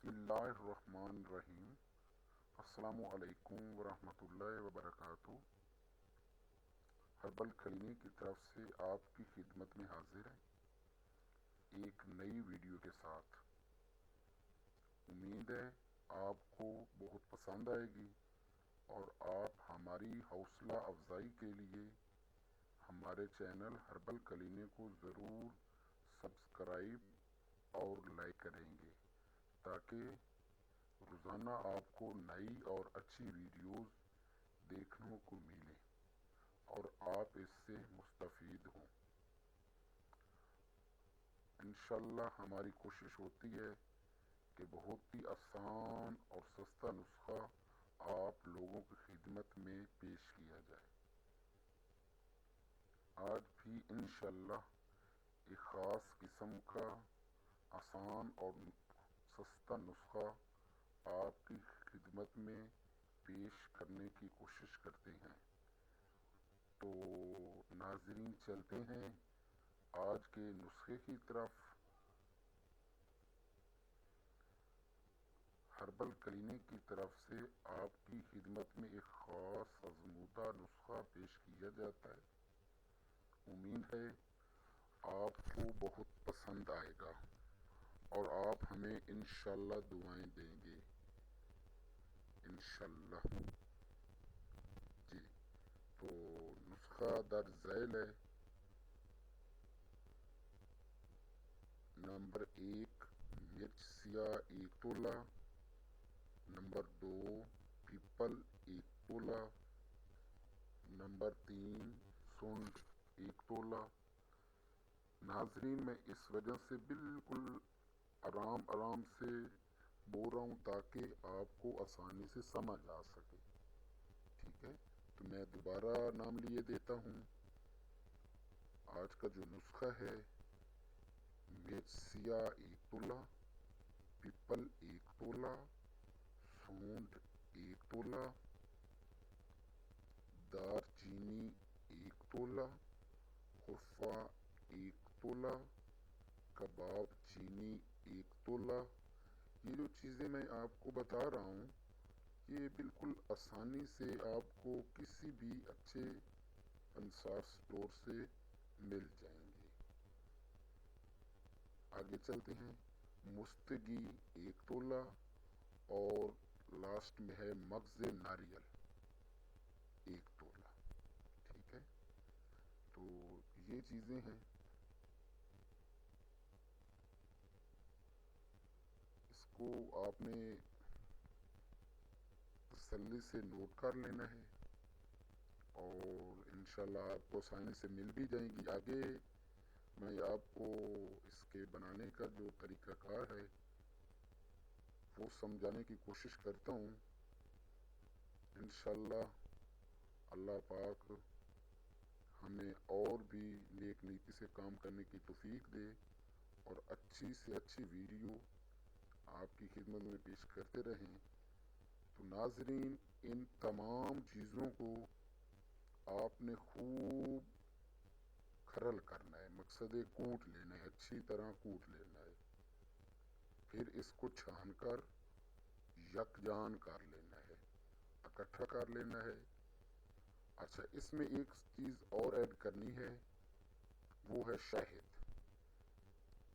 بسم اللہ الرحمن الرحیم۔ السلام علیکم ورحمۃ اللہ وبرکاتہ۔ ہربل کلینک کی طرف سے آپ کی خدمت میں حاضر ہے ایک نئی ویڈیو کے ساتھ۔ امید ہے آپ کو بہت پسند آئے گی اور آپ ہماری حوصلہ افزائی کے لیے ہمارے چینل ہربل کلینک کو ضرور سبسکرائب اور لائک کریں گے تاکہ روزانہ آپ کو نئی اور اچھی ویڈیوز دیکھنے کو ملیں اور آپ اس سے مستفید ہوں۔ انشاءاللہ ہماری کوشش ہوتی ہے کہ بہت ہی آسان اور سستا نسخہ آپ لوگوں کی خدمت میں پیش کیا جائے۔ آج بھی انشاءاللہ ایک خاص قسم کا آسان اور سستا نسخہ آپ کی خدمت میں پیش کرنے کی کوشش کرتے ہیں۔ تو ناظرین چلتے ہیں آج کے نسخے کی طرف۔ ہربل کلینک کی طرف سے آپ کی خدمت میں ایک خاص آزمودہ نسخہ پیش کیا جاتا ہے۔ امید ہے آپ کو بہت پسند آئے گا اور آپ ہمیں انشاءاللہ دعائیں دیں گے انشاءاللہ۔ جی تو نسخہ در ذیل ہے۔ نمبر 1 مرچ سیاہ 1 تولہ، نمبر 2 پیپل 1 تولہ، نمبر 3 سونڈ 1 تولہ۔ ناظرین میں اس وجہ سے بالکل آرام سے بول رہا ہوں تاکہ آپ کو آسانی سے سمجھ آ سکے، ٹھیک ہے؟ تو میں دوبارہ نام لیے دیتا ہوں۔ آج کا جو نسخہ ہے مرچ سیاہ 1 تولہ، پیپل 1 تولہ، سونڈ 1 تولہ، دار چینی 1 تولہ، خرفہ 1 تولہ، کباب چینی 1 تولہ۔ یہ جو چیزیں میں آپ کو بتا رہا ہوں یہ بالکل آسانی سے آپ کو کسی بھی اچھے انصار سٹور سے مل جائیں گے۔ آگے چلتے ہیں۔ مستگی 1 تولہ اور لاسٹ میں ہے مغز ناریل 1 تولہ، ٹھیک ہے؟ تو یہ چیزیں ہیں، اس کو آپ نے تسلی سے نوٹ کر لینا ہے اور انشاءاللہ آپ کو آسانی سے مل بھی جائیں گی۔ آگے میں آپ کو اس کے بنانے کا جو طریقہ کار ہے وہ سمجھانے کی کوشش کرتا ہوں۔ انشاءاللہ اللہ پاک ہمیں اور بھی نیک نیتی سے کام کرنے کی توفیق دے اور اچھی سے اچھی ویڈیو آپ کی خدمت میں پیش کرتے رہیں۔ تو ناظرین ان تمام چیزوں کو آپ نے خوب کھرل کرنا ہے، مقصد کوٹ لینا ہے، اچھی طرح کوٹ لینا ہے، پھر اس کو چھان کر یکجان کر لینا ہے، اکٹھا کر لینا ہے۔ اچھا اس میں ایک چیز اور ایڈ کرنی ہے، وہ ہے شہد،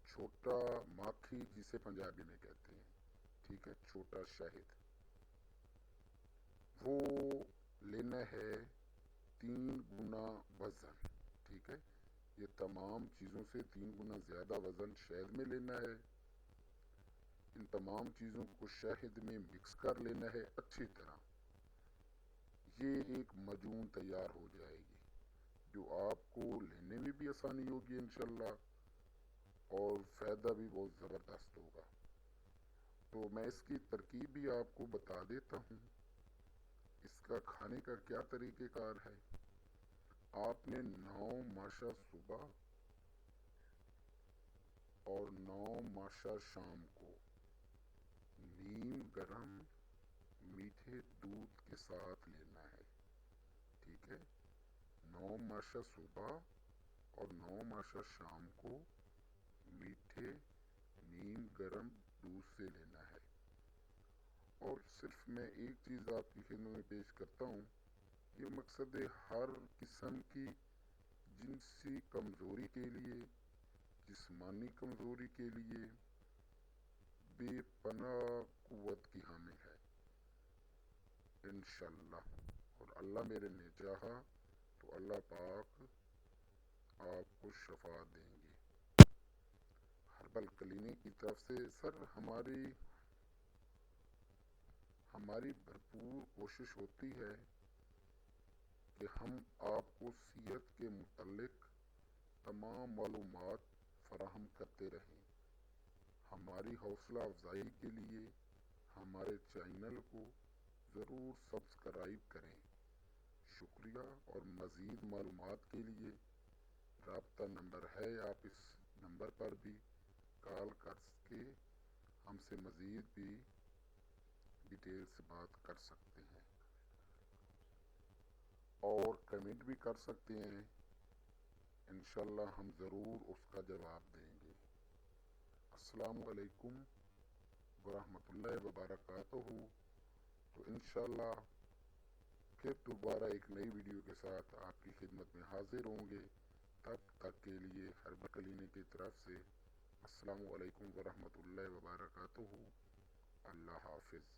چھوٹا ماکھی جسے پنجابی میں کہتے ہیں، ٹھیک ہے؟ چھوٹا شہد وہ لینا ہے 3 گنا وزن، ٹھیک ہے؟ یہ تمام چیزوں سے 3 گنا زیادہ وزن شہد میں لینا ہے۔ ان تمام چیزوں کو شہد میں مکس کر لینا ہے اچھی طرح۔ یہ ایک معجون تیار ہو جائے گی جو آپ کو لینے میں بھی آسانی ہوگی انشاءاللہ اور فائدہ بھی بہت زبردست ہوگا۔ تو میں اس کی ترکیب بھی آپ کو بتا دیتا ہوں۔ اس کا کھانے کا کیا طریقہ کار ہے۔ آپ نے 9 ماشا صبح اور 9 ماشا شام کو نیم گرم میٹھے دودھ کے ساتھ لینا ہے، ٹھیک ہے؟ 9 ماشا صبح اور 9 ماشا شام کو میٹھے نیم گرم دودھ سے لینا ہے۔ اور صرف میں ایک چیز آپ کی خدمت میں پیش کرتا ہوں کہ مقصد ہر قسم کی جنسی کمزوری کے لیے، جسمانی کمزوری کے لیے بے پناہ قوت کی حامل ہے انشاءاللہ، اور اللہ میرے نے چاہا تو اللہ پاک آپ کو شفا دیں گے۔ ہربل کلینک کی طرف سے سر ہماری بھرپور کوشش ہوتی ہے کہ ہم آپ کو صحت کے متعلق تمام معلومات فراہم کرتے رہیں۔ ہماری حوصلہ افزائی کے لیے ہمارے چینل کو ضرور سبسکرائب کریں۔ شکریہ، اور مزید معلومات کے لیے رابطہ نمبر ہے، آپ اس نمبر پر بھی کال کر کے ہم سے مزید بھی ڈیٹیل سے بات کر سکتے ہیں اور کمنٹ بھی کر سکتے ہیں، انشاءاللہ ہم ضرور اس کا جواب دیں گے۔ السلام علیکم ورحمۃ اللہ وبرکاتہ۔ تو انشاءاللہ پھر دوبارہ ایک نئی ویڈیو کے ساتھ آپ کی خدمت میں حاضر ہوں گے، تب تک کے لیے ہربل کلینک کی طرف سے السلام علیکم ورحمۃ اللہ وبرکاتہ۔ اللہ حافظ۔